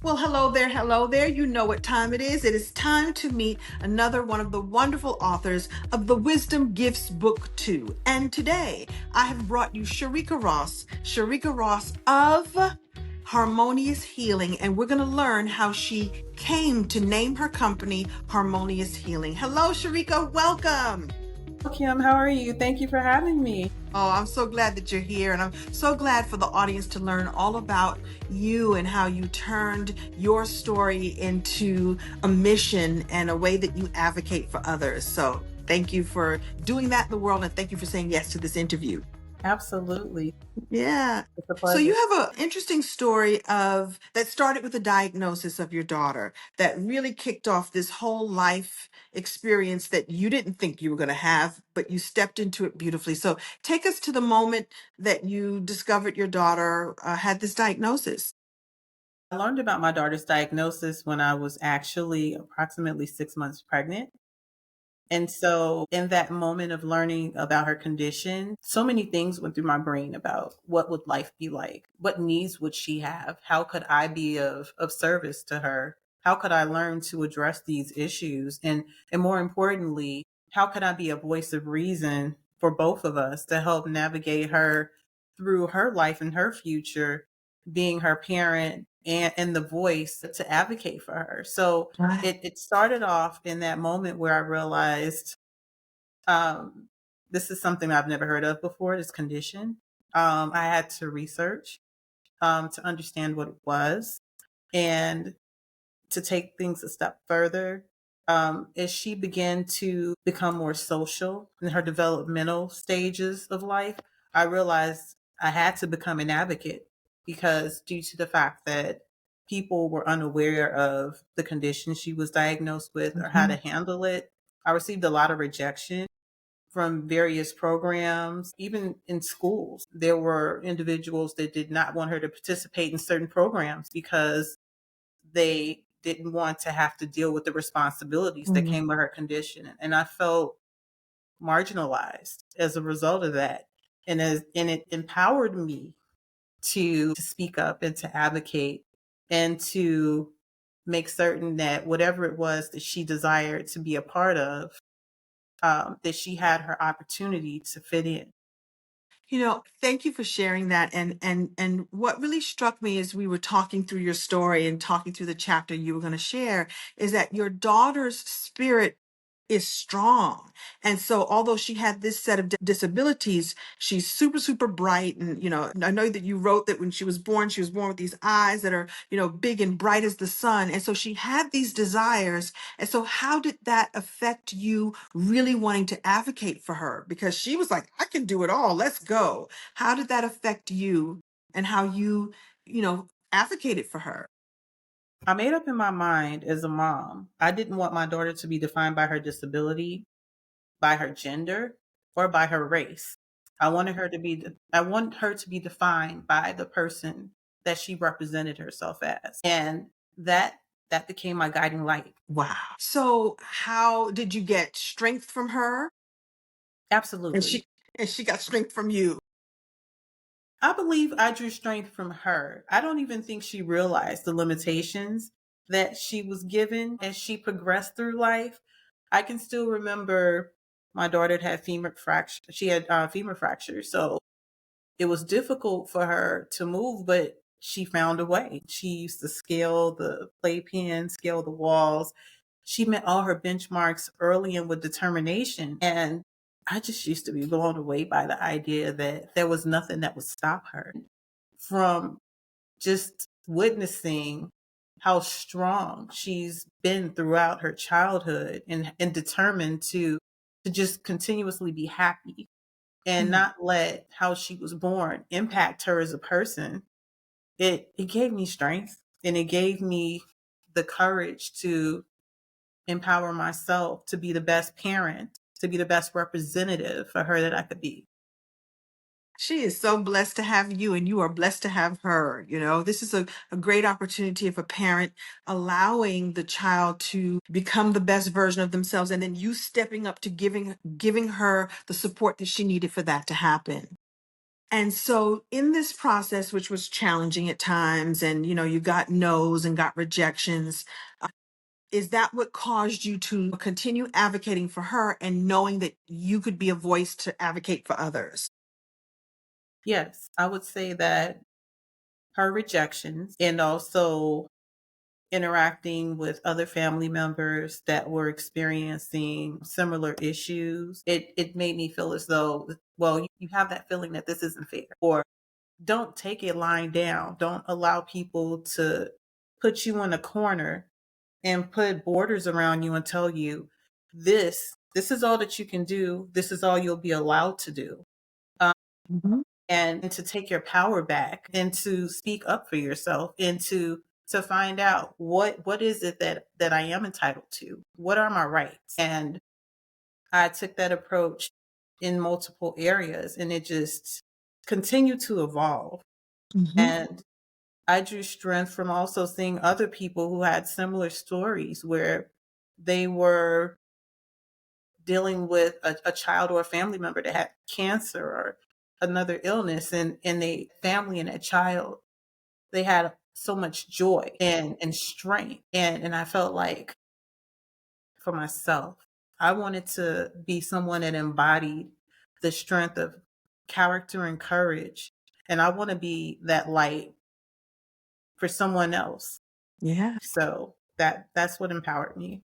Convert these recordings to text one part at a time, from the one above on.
Well, hello there, hello there. You know what time it is. It is time to meet another one of the wonderful authors of the Wisdom Gifts Book 2. And today I have brought you Sharika Ross of Harmonious Healing, and we're going to learn how she came to name her company Harmonious Healing. Hello, Sharika, welcome. Kim, how are you? Thank you for having me. Oh, I'm so glad that you're here, and I'm so glad for the audience to learn all about you and how you turned your story into a mission and a way that you advocate for others. So thank you for doing that in the world, and thank you for saying yes to this interview. Absolutely. Yeah. It's a So you pleasure. have an interesting story of that started with the diagnosis of your daughter that really kicked off this whole life experience that you didn't think you were going to have, but you stepped into it beautifully. So take us to the moment that you discovered your daughter had this diagnosis. I learned about my daughter's diagnosis when I was actually approximately 6 months pregnant. And so, in that moment of learning about her condition, so many things went through my brain about what would life be like? What needs would she have? How could I be of service to her? How could I learn to address these issues? And more importantly, how could I be a voice of reason for both of us to help navigate her through her life and her future, being her parent and the voice to advocate for her? So Right. it started off in that moment where I realized um, this is something I've never heard of before, this condition. I had to research to understand what it was and to take things a step further. As she began to become more social in her developmental stages of life, I realized I had to become an advocate because, due to the fact that people were unaware of the condition she was diagnosed with or how to Mhm. handle it, I received a lot of rejection from various programs. Even in schools, there were individuals that did not want her to participate in certain programs because they didn't want to have to deal with the responsibilities that Mhm. came with her condition. And I felt marginalized as a result of that. And it empowered me to speak up and to advocate and to make certain that whatever it was that she desired to be a part of, that she had her opportunity to fit in. Thank you for sharing that. And what really struck me as we were talking through your story and talking through the chapter you were going to share is that your daughter's spirit is strong. And so although she had this set of disabilities, she's super, super bright. And, I know that you wrote that when she was born with these eyes that are, big and bright as the sun. And so she had these desires. And so how did that affect you really wanting to advocate for her? Because she was like, I can do it all. Let's go. How did that affect you and how you advocated for her? I made up in my mind as a mom, I didn't want my daughter to be defined by her disability, by her gender, or by her race. I want her to be defined by the person that she represented herself as. And that that became my guiding light. Wow. So how did you get strength from her? And Absolutely. she got strength from you. I believe I drew strength from her. I don't even think she realized the limitations that she was given as she progressed through life. I can still remember my daughter had femur fracture. She had femur fracture, so it was difficult for her to move, but she found a way. She used to scale the playpen, scale the walls. She met all her benchmarks early and with determination. And I just used to be blown away by the idea that there was nothing that would stop her from just witnessing how strong she's been throughout her childhood and determined to just continuously be happy and Mhm. not let how she was born impact her as a person. It gave me strength and it gave me the courage to empower myself to be the best parent, to be the best representative for her that I could be. She is so blessed to have you, and you are blessed to have her. This is a great opportunity of a parent allowing the child to become the best version of themselves, and then you stepping up to giving her the support that she needed for that to happen. And so in this process, which was challenging at times, and you got no's and got rejections, is that what caused you to continue advocating for her and knowing that you could be a voice to advocate for others? Yes, I would say that her rejections and also interacting with other family members that were experiencing similar issues, it made me feel as though, well, you have that feeling that this isn't fair, or don't take it lying down. Don't allow people to put you in a corner and put borders around you and tell you this is all that you can do. This is all you'll be allowed to do. Um, Mhm. and to take your power back and to speak up for yourself and to find out what is it that I am entitled to? What are my rights? And I took that approach in multiple areas, and it just continued to evolve. Mhm. And I drew strength from also seeing other people who had similar stories where they were dealing with a child or a family member that had cancer or another illness, and they family and a child, they had so much joy and strength. And I felt like for myself, I wanted to be someone that embodied the strength of character and courage. And I want to be that light for someone else. Yeah, So that's what empowered me.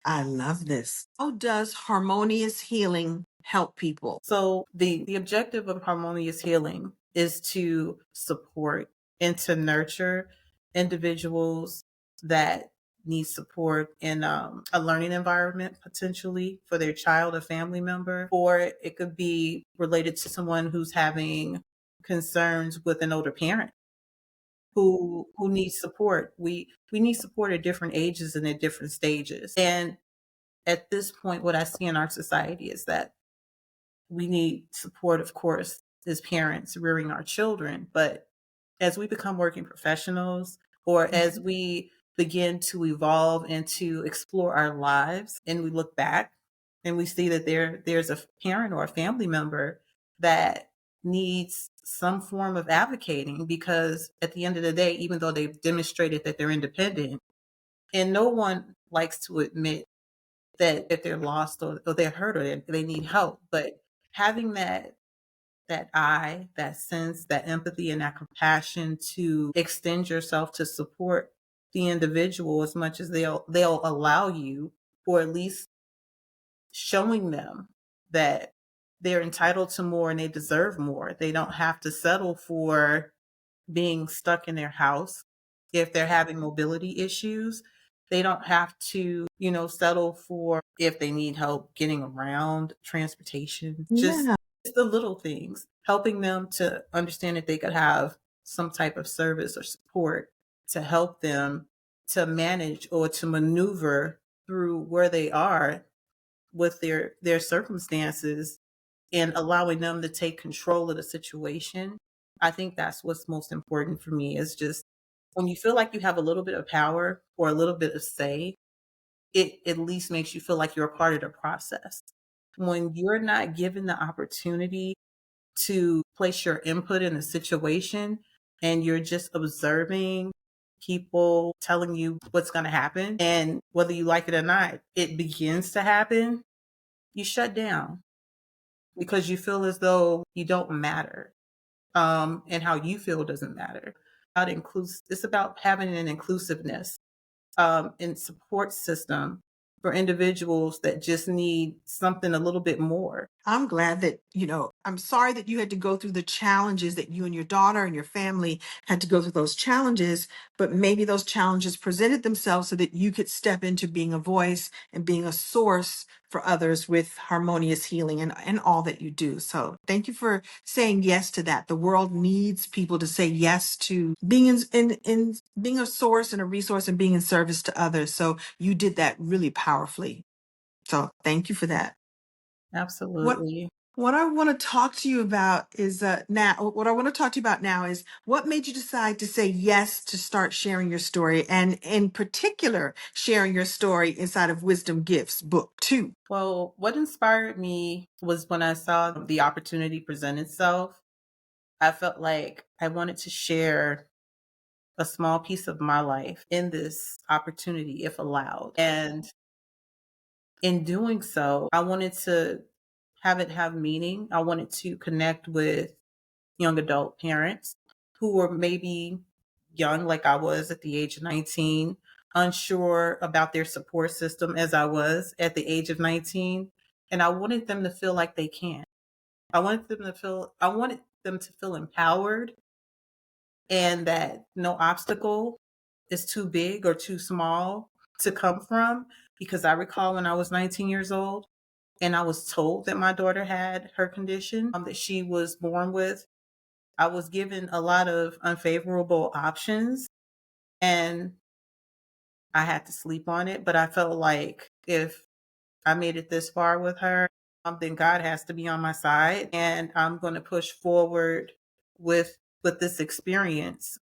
I love this. How does harmonious healing help people? So the objective of harmonious healing is to support and to nurture individuals that need support in a learning environment, potentially for their child or family member, or it could be related to someone who's having concerns with an older parent who needs support. We need support at different ages and at different stages. And at this point, what I see in our society is that we need support, of course, as parents rearing our children. But as we become working professionals, or as Mhm. we begin to evolve and to explore our lives, and we look back and we see that there's a parent or a family member that needs some form of advocating, because at the end of the day, even though they've demonstrated that they're independent, and no one likes to admit that if they're lost or they're hurt or they need help, but having that eye, that sense, that empathy, and that compassion to extend yourself to support the individual as much as they'll allow you, or at least showing them that they're entitled to more and they deserve more. They don't have to settle for being stuck in their house if they're having mobility issues. They don't have to, settle for if they need help getting around, transportation, just Yeah. the little things, helping them to understand that they could have some type of service or support to help them to manage or to maneuver through where they are with their circumstances, and allowing them to take control of the situation. I think that's what's most important for me, is just when you feel like you have a little bit of power or a little bit of say, it at least makes you feel like you're a part of the process. When you're not given the opportunity to place your input in a situation and you're just observing people telling you what's going to happen, and whether you like it or not, it begins to happen, you shut down because you feel as though you don't matter, and how you feel doesn't matter. It's about having an inclusiveness and support system for individuals that just need something a little bit more. I'm glad that, I'm sorry that you had to go through the challenges, that you and your daughter and your family had to go through those challenges, but maybe those challenges presented themselves so that you could step into being a voice and being a source for others with harmonious healing and all that you do. So thank you for saying yes to that. The world needs people to say yes to being in being a source and a resource and being in service to others. So you did that really powerfully. So thank you for that. What Absolutely. what I want to talk to you about is now. What I want to talk to you about now is what made you decide to say yes to start sharing your story, and in particular, sharing your story inside of Wisdom Gifts Book Two. Well, what inspired me was when I saw the opportunity present itself. I felt like I wanted to share a small piece of my life in this opportunity, if allowed. And in doing so, I wanted to have it have meaning. I wanted to connect with young adult parents who were maybe young, like I was at the age of 19, unsure about their support system as I was at the age of 19. And I wanted them to feel like they can. I wanted them to feel empowered and that no obstacle is too big or too small to come from. Because I recall when I was 19 years old and I was told that my daughter had her condition that she was born with, I was given a lot of unfavorable options and I had to sleep on it. But I felt like if I made it this far with her, then God has to be on my side, and I'm going to push forward with this experience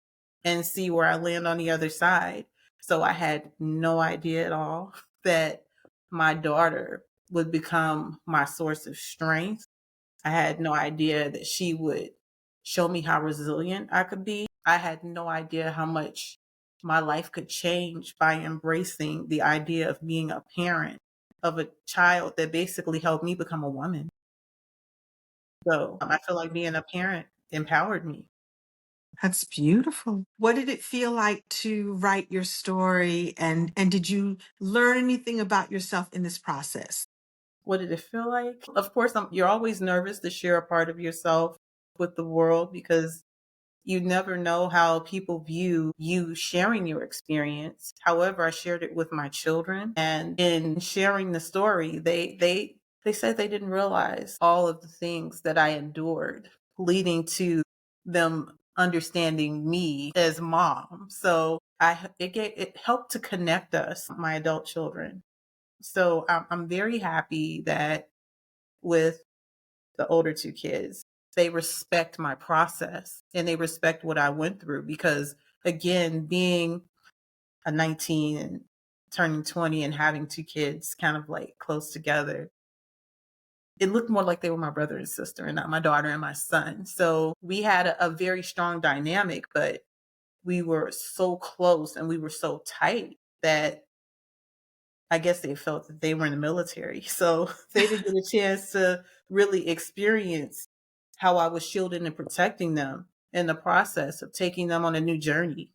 and see where I land on the other side. So I had no idea at all that my daughter would become my source of strength. I had no idea that she would show me how resilient I could be. I had no idea how much my life could change by embracing the idea of being a parent of a child that basically helped me become a woman. So I feel like being a parent empowered me. That's beautiful. What did it feel like to write your story, and did you learn anything about yourself in this process? What did it feel like? Of course, you're always nervous to share a part of yourself with the world because you never know how people view you sharing your experience. However, I shared it with my children, and in sharing the story, they said they didn't realize all of the things that I endured, leading to them understanding me as mom. So it helped to connect us, my adult children. So I'm very happy that with the older two kids, they respect my process and they respect what I went through because, again, being a 19 and turning 20 and having two kids kind of like close together, it looked more like they were my brother and sister and not my daughter and my son. So we had a very strong dynamic, but we were so close and we were so tight that I guess they felt that they were in the military. So they didn't get a chance to really experience how I was shielding and protecting them in the process of taking them on a new journey.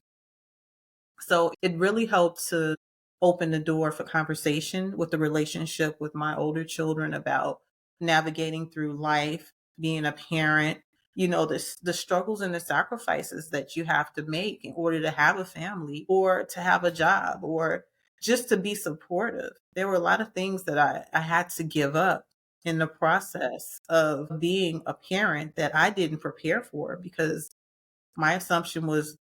So it really helped to open the door for conversation with the relationship with my older children about navigating through life, being a parent, the struggles and the sacrifices that you have to make in order to have a family or to have a job or just to be supportive. There were a lot of things that I had to give up in the process of being a parent that I didn't prepare for because my assumption was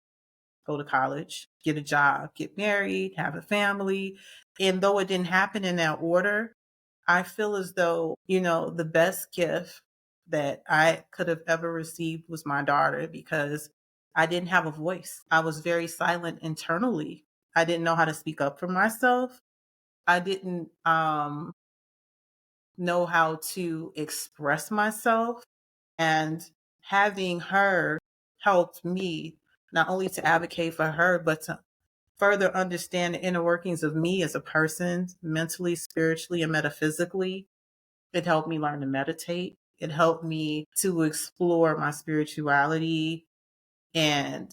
go to college, get a job, get married, have a family. And though it didn't happen in that order, I feel as though, the best gift that I could have ever received was my daughter because I didn't have a voice. I was very silent internally. I didn't know how to speak up for myself. I didn't know how to express myself. And having her helped me not only to advocate for her, but to further understand the inner workings of me as a person, mentally, spiritually, and metaphysically. It helped me learn to meditate. It helped me to explore my spirituality and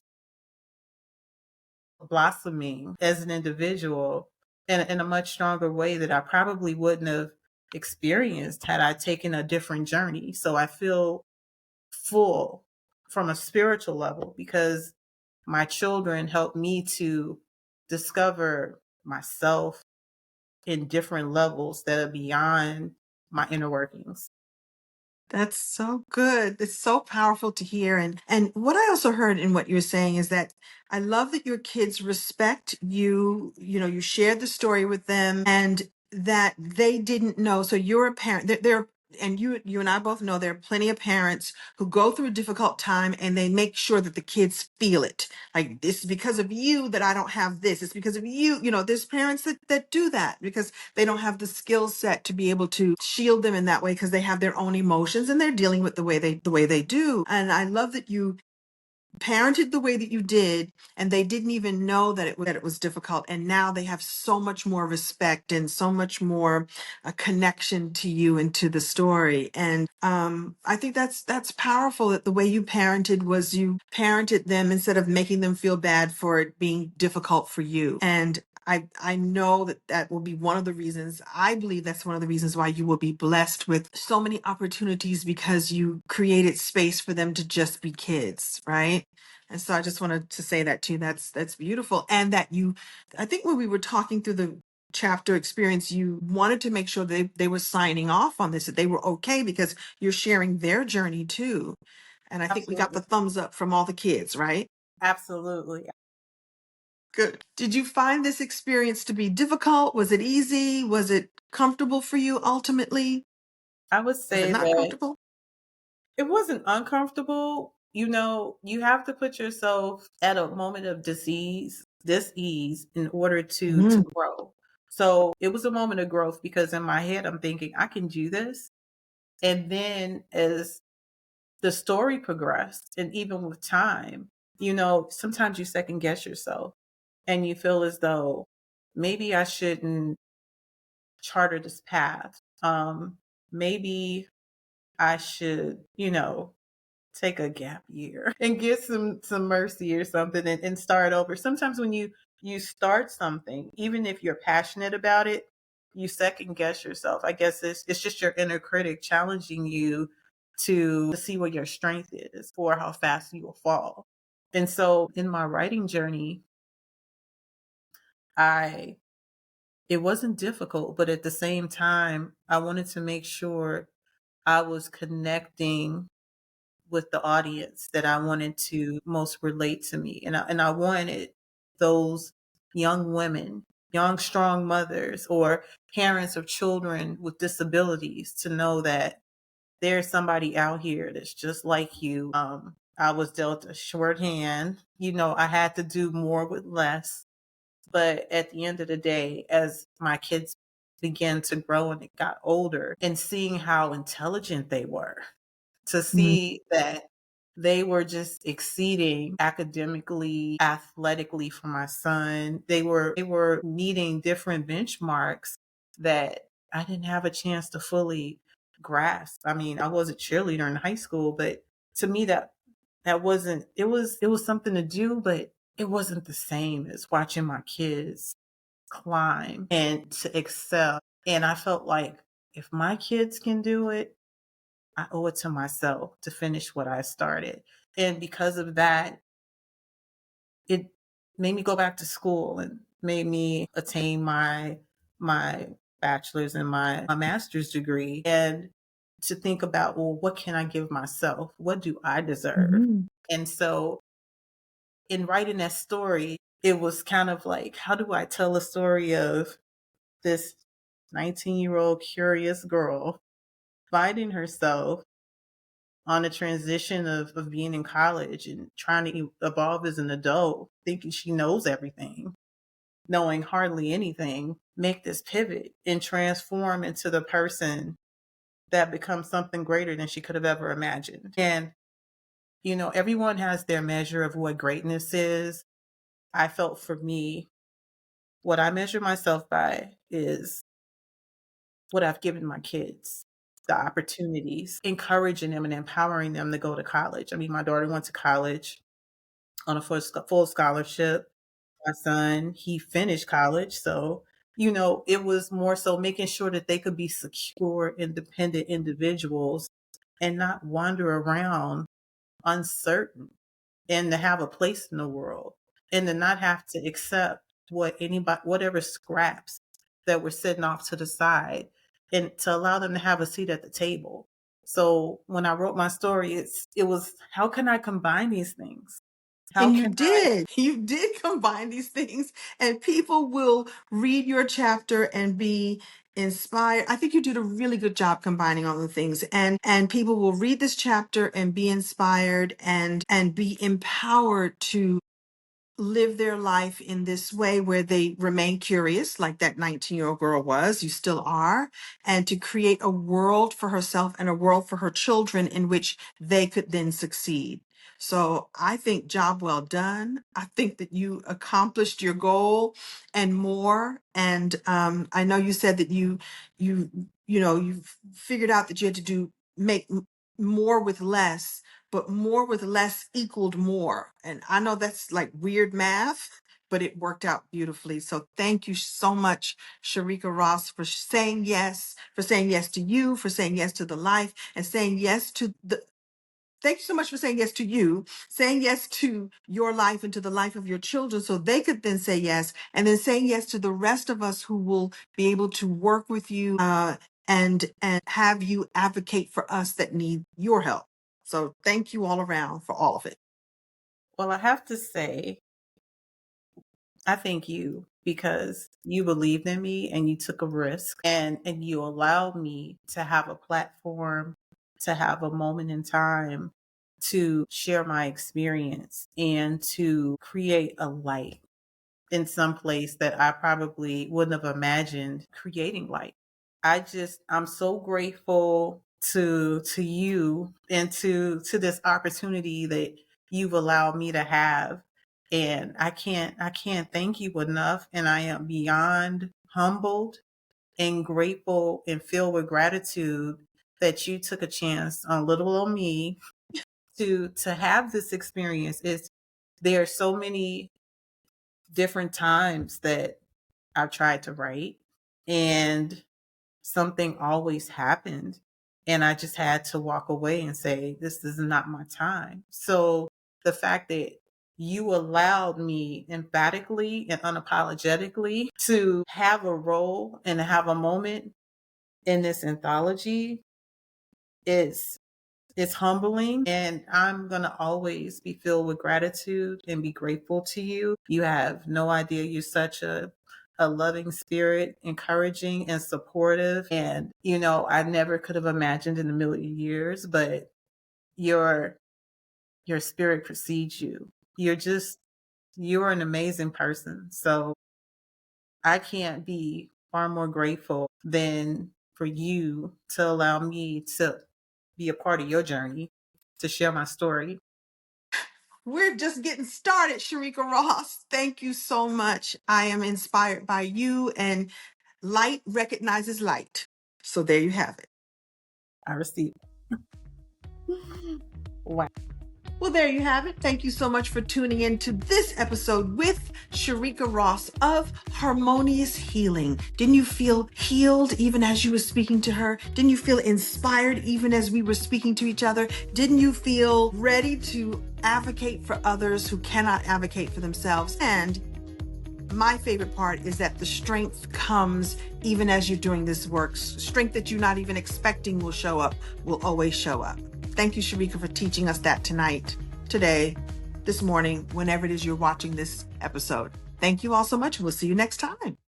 blossoming as an individual in a much stronger way that I probably wouldn't have experienced had I taken a different journey. So I feel full from a spiritual level because my children helped me to discover myself in different levels that are beyond my inner workings. That's so good. It's so powerful to hear. And what I also heard in what you're saying is that I love that your kids respect you. You know, you shared the story with them and that they didn't know. So you're a parent. They're and you and I both know there are plenty of parents who go through a difficult time and they make sure that the kids feel it. Like, this is because of you that I don't have this. It's because of you. There's parents that do that because they don't have the skill set to be able to shield them in that way because they have their own emotions and they're dealing with the way they do. And I love that you parented the way that you did, and they didn't even know that it was difficult, and now they have so much more respect and so much more connection to you and to the story. And I think that's powerful, that the way you parented was you parented them instead of making them feel bad for it being difficult for you. And I know that will be one of the reasons. I believe that's one of the reasons why you will be blessed with so many opportunities, because you created space for them to just be kids, right? And so I just wanted to say that too. That's beautiful. And that I think when we were talking through the chapter experience, you wanted to make sure they were signing off on this, that they were okay, because you're sharing their journey too. And I think we got Absolutely. the thumbs up from all the kids, right? Absolutely. Good. Did you find this experience to be difficult? Was it easy? Was it comfortable for you ultimately? I would Was it say not that comfortable? it wasn't uncomfortable. You have to put yourself at a moment of dis-ease in order to Mm, grow. So it was a moment of growth because in my head I'm thinking I can do this. And then as the story progressed, and even with time, sometimes you second guess yourself and you feel as though maybe I shouldn't charter this path. Maybe I should, take a gap year and get some mercy or something, and start over. Sometimes when you start something, even if you're passionate about it, you second guess yourself. I guess it's just your inner critic challenging you to see what your strength is or how fast you will fall. And so in my writing journey, I it wasn't difficult, but at the same time, I wanted to make sure I was connecting with the audience that I wanted to most relate to me. And I wanted those young women, young, strong mothers, or parents of children with disabilities to know that there's somebody out here that's just like you. I was dealt a short hand. I had to do more with less. But at the end of the day, as my kids began to grow and it got older, and seeing how intelligent they were, to mm, see that they were just exceeding academically, athletically for my son. They were meeting different benchmarks that I didn't have a chance to fully grasp. I mean, I was a cheerleader in high school, but to me that wasn't it was something to do, but it wasn't the same as watching my kids climb and to excel. And I felt like if my kids can do it, I owe it to myself to finish what I started. And because of that, it made me go back to school and made me attain my bachelor's and my master's degree, and to think about, well, what can I give myself? What do I deserve? mm, And so in writing that story, it was kind of like, how do I tell a story of this 19-year-old curious girl finding herself on a transition of being in college and trying to evolve as an adult, thinking she knows everything, knowing hardly anything, make this pivot and transform into the person that becomes something greater than she could have ever imagined. And, everyone has their measure of what greatness is. I felt for me, what I measure myself by is what I've given my kids, the opportunities, encouraging them and empowering them to go to college. I mean, my daughter went to college on a full scholarship. My son, he finished college. So, it was more so making sure that they could be secure, independent individuals and not wander around uncertain, and to have a place in the world, and to not have to accept whatever scraps that were sitting off to the side, and to allow them to have a seat at the table. So when I wrote my story, it was, how can I combine these things? How And you can did. You did combine these things, and people will read your chapter and be inspired. I think you did a really good job combining all the things, and people will read this chapter and be inspired and be empowered to live their life in this way where they remain curious, like that 19-year-old girl was, you still are, and to create a world for herself and a world for her children in which they could then succeed. So I think job well done. I think that you accomplished your goal and more. And I know you said that you you figured out that you had to make more with less, but more with less equaled more. And I know that's like weird math, but it worked out beautifully. So thank you so much, Sharika Ross, for saying yes to you, for saying yes to the life, and saying yes to the. Thank you so much for saying yes to you, saying yes to your life and to the life of your children so they could then say yes, and then saying yes to the rest of us who will be able to work with you and have you advocate for us that need your help. So thank you all around for all of it. Well, I have to say, I thank you because you believed in me and you took a risk and you allowed me to have a platform, to have a moment in time to share my experience and to create a light in some place that I probably wouldn't have imagined creating light. I'm so grateful to you and to this opportunity that you've allowed me to have. And I can't thank you enough. And I am beyond humbled and grateful and filled with gratitude that you took a chance on little old me to have this experience. There are so many different times that I've tried to write and something always happened. And I just had to walk away and say, this is not my time. So the fact that you allowed me emphatically and unapologetically to have a role and have a moment in this anthology is it's humbling, and I'm going to always be filled with gratitude and be grateful to you. You have no idea. You're such a loving spirit, encouraging and supportive. And, I never could have imagined in a million years, but your, your spirit precedes you. You're an amazing person. So I can't be far more grateful than for you to allow me to be a part of your journey, to share my story. We're just getting started, Sharika Ross. Thank you so much. I am inspired by you, and light recognizes light. So there you have it. I received. Wow. Well, there you have it. Thank you so much for tuning in to this episode with Sharika Ross of Harmonious Healing. Didn't you feel healed even as you were speaking to her? Didn't you feel inspired even as we were speaking to each other? Didn't you feel ready to advocate for others who cannot advocate for themselves? And my favorite part is that the strength comes even as you're doing this work. Strength that you're not even expecting will always show up. Thank you, Sharika, for teaching us that tonight, today, this morning, whenever it is you're watching this episode. Thank you all so much. We'll see you next time.